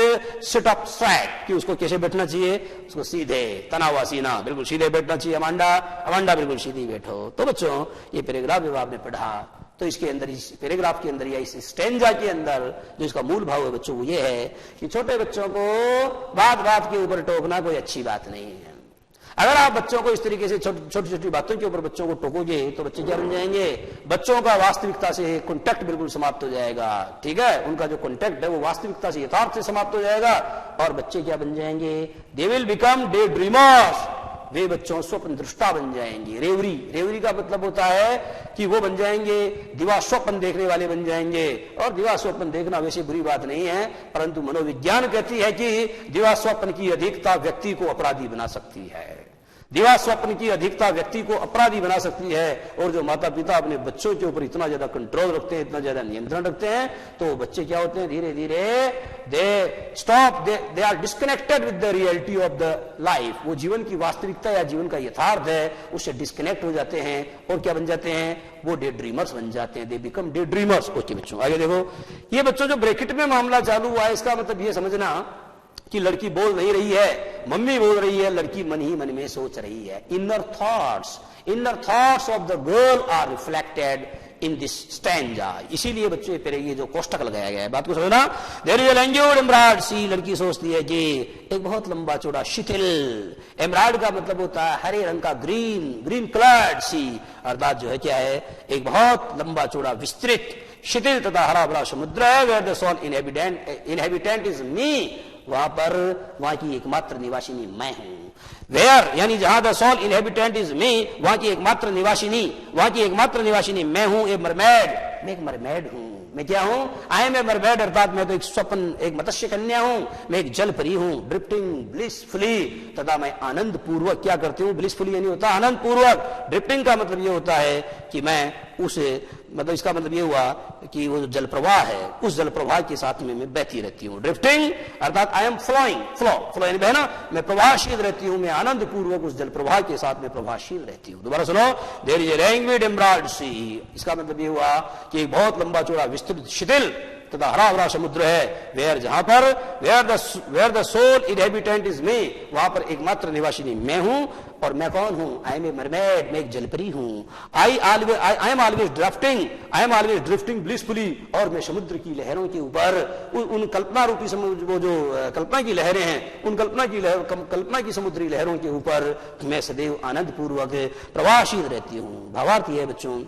sit up straight, कि उसको कैसे बैठना चाहिए? उसको सीधे, तना हुआ सीना, बिल्कुल सीधे बैठना चाहिए। अमांडा बिल्कुल सीधी बैठो। तो बच्चों ये पैराग्राफ जब आपने पढ़ा तो इसके अंदर, इस पैराग्राफ के अंदर या इस स्टेंजा के अंदर जो इसका मूल भाव है बच्चों वो ये है कि छोटे बच्चों को बात के ऊपर टोकना कोई अच्छी बात नहीं है। अगर आप बच्चों को इस तरीके से छोटी छोटी बातों के ऊपर बच्चों को टोकोगे तो बच्चे क्या बन जाएंगे? बच्चों का वास्तविकता से कॉन्टेक्ट बिल्कुल समाप्त हो जाएगा, ठीक है। उनका जो कॉन्टेक्ट है वो वास्तविकता से, यथार्थ से समाप्त हो जाएगा, और बच्चे क्या बन जाएंगे? They will become day dreamers, वे बच्चों स्वप्न दृष्टा बन जाएंगे। रेवरी का मतलब होता है कि वो बन जाएंगे दिवा स्वप्न देखने वाले बन जाएंगे। और दिवा स्वप्न देखना वैसे बुरी बात नहीं है, परंतु मनोविज्ञान कहती है कि दिवा स्वप्न की अधिकता व्यक्ति को अपराधी बना सकती है। दिवा स्वप्न की अधिकता व्यक्ति को अपराधी बना सकती है, और जो माता पिता अपने बच्चों के ऊपर इतना ज्यादा कंट्रोल रखते हैं, इतना ज्यादा नियंत्रण रखते हैं, तो बच्चे क्या होते हैं, धीरे धीरे they are disconnected with the reality of the life. वो जीवन की वास्तविकता या जीवन का यथार्थ है उससे डिस्कनेक्ट हो जाते हैं, और क्या बन जाते हैं, वो डे ड्रीमर्स बन जाते हैं, they become day dreamers. Okay बच्चों आगे देखो, ये बच्चों जो ब्रैकेट में मामला चालू हुआ है, इसका मतलब ये समझना कि लड़की बोल नहीं रही है, मम्मी बोल रही है, लड़की मन ही मन में सोच रही है। Inner thoughts of the girl are reflected in this stanza. इसीलिए बच्चों पर ये जो कोष्टक लगाया गया है, बात को समझना। देयर इज एंजोर्ड एम्ब्रॉयड सी, लड़की सोचती है कि एक बहुत लंबा चौड़ा शिथिल, एम्ब्रॉयड का मतलब होता है हरे रंग का, ग्रीन कलर्ड सी, अर्थात जो है क्या है, एक बहुत लंबा चौड़ा विस्तृत शिथिल तथा हरा भरा समुद्र है। Where the sole inhabitant is me, वहां की एकमात्र निवासिनी मैं हूं। वेयर यानी जहां the sole inhabitant is me, वहां की एकमात्र निवासिनी मैं हूं। ए मरमेड, मैं एक मरमेड हूं। मैं क्या हूं, आई एम ए मरमेड, अर्थात मैं तो एक स्वप्न, एक मत्स्य कन्या हूं, मैं एक जल परी हूं। ड्रिफ्टिंग ब्लिसफुली, तथा मैं आनंद पूर्वक क्या करती हूं, ब्लिसफुली यानी होता आनंद पूर्वक। ड्रिफ्टिंग का मतलब ये होता है कि मैं उसे, मतलब इसका मतलब ये हुआ कि वो जो जल प्रवाह है, उस जल प्रवाह के साथ में मैं बहती रहती हूँ। ड्रिफ्टिंग अर्थात आई एम फ्लोइंग, फ्लो यानी बहना, मैं प्रवाहशील रहती हूँ, मैं आनंद पूर्वक उस जल प्रवाह के साथ में प्रवाहशील रहती हूँ। दोबारा सुनो, देयर इज ए लैंग्वेज एम्ब्रॉयड सी, इसका मतलब ये हुआ कि एक बहुत लंबा चौड़ा विस्तृत शिथिल तथा हरा भरा समुद्र है। Where the sole inhabitant is me, वहां पर एकमात्र निवासिनी मैं हूं। और मैं कौन हूं, आई एम ए मरमेड, मैं एक जलपरी हूं। I am always drifting blissfully, और मैं समुद्र की लहरों के ऊपर, उन कल्पना रूपी वो जो कल्पना की लहरें हैं, उन कल्पना की समुद्री लहरों के ऊपर मैं सदैव आनंद पूर्वक प्रवाहशील रहती हूं। भावार्थ है बच्चों,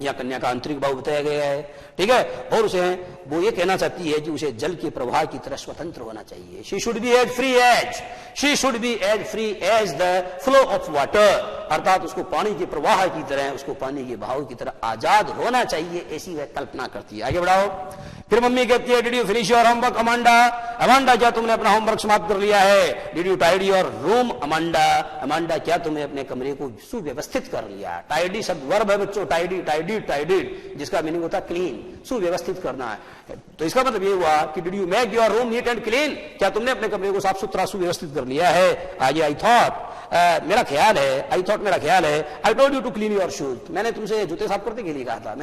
या कन्या का आंतरिक भाव बताया गया है, ठीक है। और उसे वो ये कहना चाहती है कि उसे जल के प्रवाह की तरह स्वतंत्र होना चाहिए। She should be as free as the flow of water, अर्थात उसको पानी के प्रवाह की तरह, उसको पानी के बहाव की तरह आजाद होना चाहिए, ऐसी वह कल्पना करती है। आगे बढ़ाओ। फिर मम्मी कहती है, did you finish your homework Amanda, Amanda क्या तुमने अपना होमवर्क समाप्त कर लिया है। Did you tidy your room Amanda, Amanda क्या तुमने अपने कमरे को सुव्यवस्थित कर लिया। टाइडी शब्द वर्ब है बच्चों, टाइडिड, जिसका मीनिंग होता है क्लीन, सुव्यवस्थित करना है। तो इसका मतलब ये हुआ कि did you make your room neat and clean, क्या तुमने अपने कमरे को साफ सुथरा सुव्यवस्थित कर लिया है। आगे आई थॉट, मेरा ख्याल है, I told you to clean your shoes, मैंने तुमसे जूते साफ करने के लिए कहा था,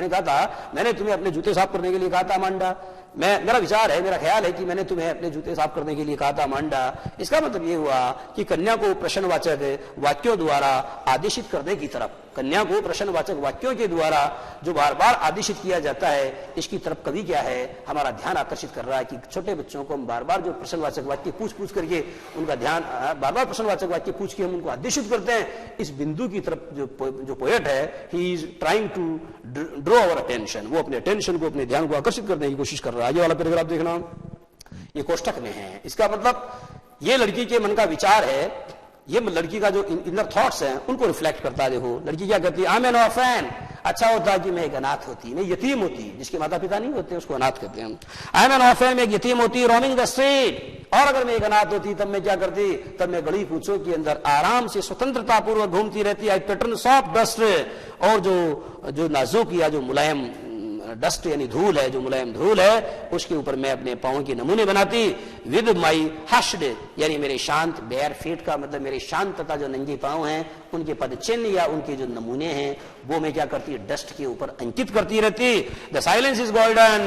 मैंने तुम्हें अपने जूते साफ करने के लिए कहा था अमांडा। मेरा विचार है, मेरा ख्याल है कि मैंने तुम्हें अपने जूते साफ करने के लिए कहा था अमांडा। इसका मतलब ये हुआ कि कन्या को प्रश्नवाचक वाक्यों द्वारा आदेशित करने की तरफ, कन्या को प्रश्नवाचक वाक्यों के द्वारा जो बार बार आदेशित किया जाता है, इसकी तरफ कवि क्या है, हमारा ध्यान आकर्षित कर रहा है कि छोटे बच्चों को हम बार बार जो प्रश्नवाचक वाक्य पूछ करके उनका ध्यान, बार बार प्रश्नवाचक वाक्य पूछ के हम उनको आदेशित करते हैं, इस बिंदु की तरफ जो पोएट है, he is trying to draw our attention, वो अपने अटेंशन को, अपने ध्यान को आकर्षित करने की कोशिश कर रहा है। आगे वाला पैराग्राफ देखना, ये कोष्टक में है। इसका मतलब ये लड़की के मन का विचार है, ये लड़की का जो इनर थॉट्स हैं उनको रिफ्लेक्ट करता है। देखो लड़की क्या कहती है, आई एम एन ऑर्फन, अच्छा होता कि मैं एक अनाथ होती, मैं यतीम होती, जिसके माता पिता नहीं होते उसको अनाथ कहते हैं। आई एम एन ऑर्फन, मैं एक यतीम होती, रोमिंग द स्ट्रीट, और अगर मैं एक अनाथ होती तब मैं क्या करती, तब मैं गली कूचों के अंदर आराम से स्वतंत्रता पूर्वक घूमती रहती। आई पैटर्न सॉफ्ट डस्ट, और जो नाजुक या जो मुलायम डस्ट यानी धूल है, जो मुलायम धूल है, उसके ऊपर मैं अपने पांव के नमूने बनाती। विद माई हश्ड यानी मेरे शांत, बेयर फीट का मतलब मेरे शांत तथा जो नंगे पांव हैं उनके पद चिन्ह या उनके जो नमूने हैं वो मैं क्या करती, डस्ट के ऊपर अंकित करती रहती। The silence is golden,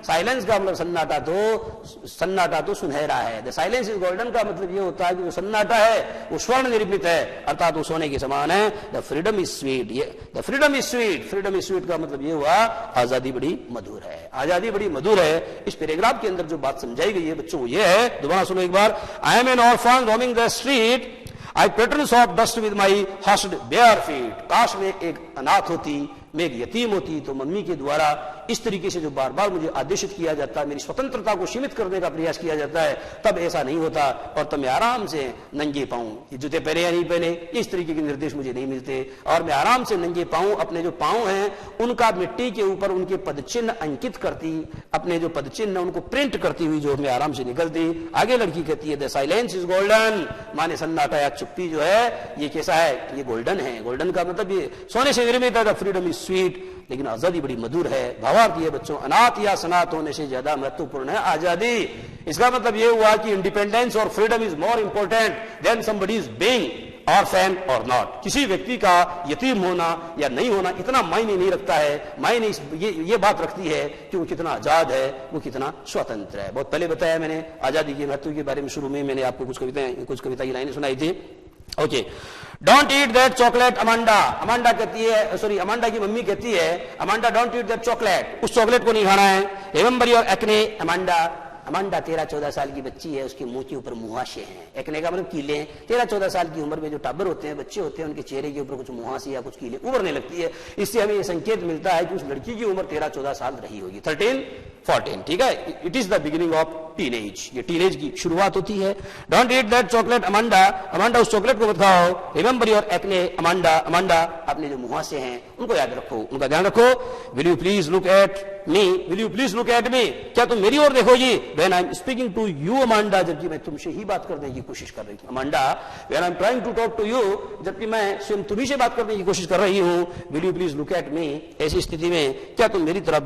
silence का मतलब सन्नाटा तो सुनहरा है। द साइलेंस इज गोल्डन का मतलब ये होता है कि वो सन्नाटा है वो स्वर्ण निर्मित है, अर्थात वो सोने के समान है। The freedom is sweet, freedom is sweet का मतलब ये हुआ आजादी बड़ी मधुर है, आजादी बड़ी मधुर है। इस पैराग्राफ के अंदर जो बात समझाई गई है बच्चों वो ये है, दोबारा सुनो एक बार। I am an orphan roaming the street, I pattern of dust with my hushed bare feet, काश में एक अनाथ होती, मैं एक यतीम होती तो मम्मी के द्वारा इस तरीके से जो बार बार मुझे आदेशित किया जाता है, मेरी स्वतंत्रता को सीमित करने का प्रयास किया जाता है, तब ऐसा नहीं होता और तब मैं आराम से नंगे पाऊं, ये जूते पहने या नहीं पहने, इस तरीके के निर्देश मुझे नहीं मिलते और मैं आराम से नंगे पाऊं अपने जो पांव हैं उनका मिट्टी के ऊपर उनके पदचिन्ह अंकित करती, अपने जो पदचिन्ह उनको प्रिंट करती हुई जो मैं आराम से निकलती। आगे लड़की कहती है द साइलेंस इज गोल्डन, माने सन्नाटा या चुप्पी जो है ये कैसा है, ये गोल्डन है। गोल्डन का मतलब ये सोने से निर्मित है, फ्रीडम इज स्वीट, लेकिन आजादी बड़ी मधुर है। भावार्थ ये बच्चों अनाथ या सनात होने से ज्यादा महत्वपूर्ण है आजादी। इसका मतलब ये हुआ कि इंडिपेंडेंस और freedom is more important than somebody is being orphan or not. किसी व्यक्ति का यतीम होना या नहीं होना इतना मायने नहीं रखता है, मायने ये बात रखती है कि वो कितना आजाद है, वो कितना स्वतंत्र है। बहुत पहले बताया मैंने आजादी के महत्व के बारे में, शुरू में मैंने आपको कुछ कविता की लाइनें सुनाई थी। Okay, don't eat that chocolate Amanda. Amanda कहती है, सॉरी अमांडा की मम्मी कहती है, Amanda don't eat that chocolate, उस चॉकलेट को नहीं खाना है। Remember your acne Amanda. Amanda 13-14 साल की बच्ची है, उसके मुंह के ऊपर मुहासे हैं, एक्ने का मतलब कीले हैं। 13-14 साल की उम्र में जो टाबर होते हैं, बच्चे होते हैं, उनके चेहरे के ऊपर कुछ मुहासे या कुछ कीले उभरने लगती है। इससे हमें यह संकेत मिलता है कि उस लड़की की उम्र 13-14 साल रही होगी, 13-14, ठीक है। It is the beginning of teenage, ये टीनेज की शुरुआत होती है। Don't eat that chocolate Amanda, Amanda उस चॉकलेट को मत खाओ। Remember your acne Amanda, Amanda अपने जो मुहासे हैं उनको याद रखो, उनका ध्यान रखो। Will you please look at me, will you please look at me, क्या तुम मेरी ओर देखोगी। When I am speaking to you Amanda, जबकि मैं तुमसे ही बात करने की कोशिश कर रही हूं। Amanda when I am trying to talk to you, जबकि मैं स्वयं तुम्ही से बात करने की कोशिश कर रही हूं। Will you please look at मी, ऐसी स्थिति में क्या तुम मेरी तरफ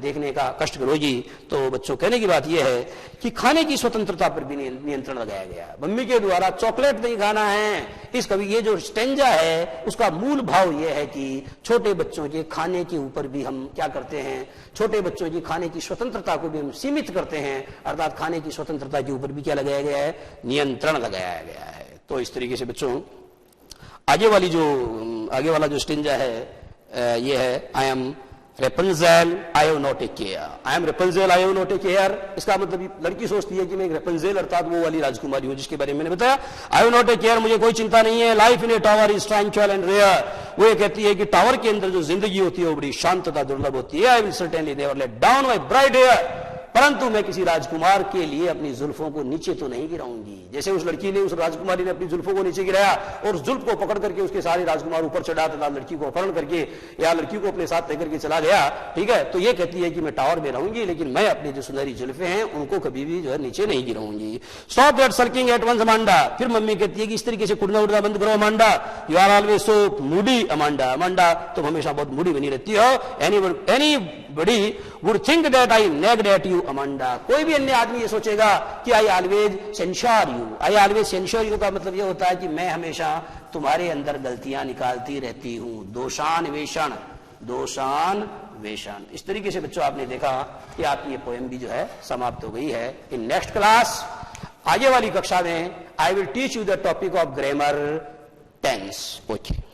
देखने का कष्ट करोगी। तो बच्चों कहने की बात यह है कि खाने की स्वतंत्रता पर भी नियंत्रण लगाया गया। मम्मी के द्वारा चॉकलेट नहीं खाना है। इस कवि ये जो स्टेंजा है उसका मूल भाव यह है कि छोटे बच्चों के खाने के ऊपर भी हम क्या करते हैं, छोटे बच्चों की खाने की स्वतंत्रता को भी हम सीमित करते हैं, अर्थात खाने की स्वतंत्रता के ऊपर भी क्या लगाया गया है, नियंत्रण लगाया गया है। तो इस तरीके से बच्चों आगे वाला जो स्टेंजा है ये है I am Rapunzel I have not a care. I am Rapunzel I have not a care, इसका मतलब लड़की सोचती है कि मैं एक रेपंजेल अर्थात वो वाली राजकुमारी हूं जिसके बारे में मैंने बताया। I have not a care, मुझे कोई चिंता नहीं है। Life in a tower is tranquil and rare, वो ये कहती है कि टावर के अंदर जो जिंदगी होती है वो बड़ी शांतता दुर्लभ होती है। I will certainly never let down my bright hair, परंतु मैं किसी राजकुमार के लिए अपनी जुल्फों को नीचे तो नहीं गिराऊंगी। जैसे उस लड़की ने, उस राजकुमारी ने अपनी जुल्फों को नीचे गिराया और जुल्फ को पकड़ करके उसके सारे राजकुमार ऊपर चढ़ा तथा लड़की को अपहरण करके या लड़की को अपने साथ लेकर के चला गया, ठीक है। तो ये कहती है कि मैं टावर में रहूंगी लेकिन मैं अपनी जो सुनहरी जुल्फे हैं उनको कभी भी जो है नीचे नहीं गिराऊंगी। Stop that sulking at once Amanda. फिर मम्मी कहती है कि इस तरीके से कुड़ना उड़ना बंद करो Amanda. You are always so moody Amanda, Amanda तुम हमेशा बहुत मूडी बनी रहती हो। Anybody would think that I nagged at you Amanda, कोई भी अन्य आदमी ये सोचेगा कि I always censure you. I always censure you का मतलब ये होता है कि मैं हमेशा तुम्हारे अंदर गलतियां निकालती रहती हूं। दोषान वेषण, दोषान वेषण। इस तरीके से बच्चों आपने देखा कि आपकी ये पोएम भी जो है समाप्त हो गई है। इन नेक्स्ट क्लास, आगे वाली कक्षा में I will teach you the topic of grammar tense. Okay.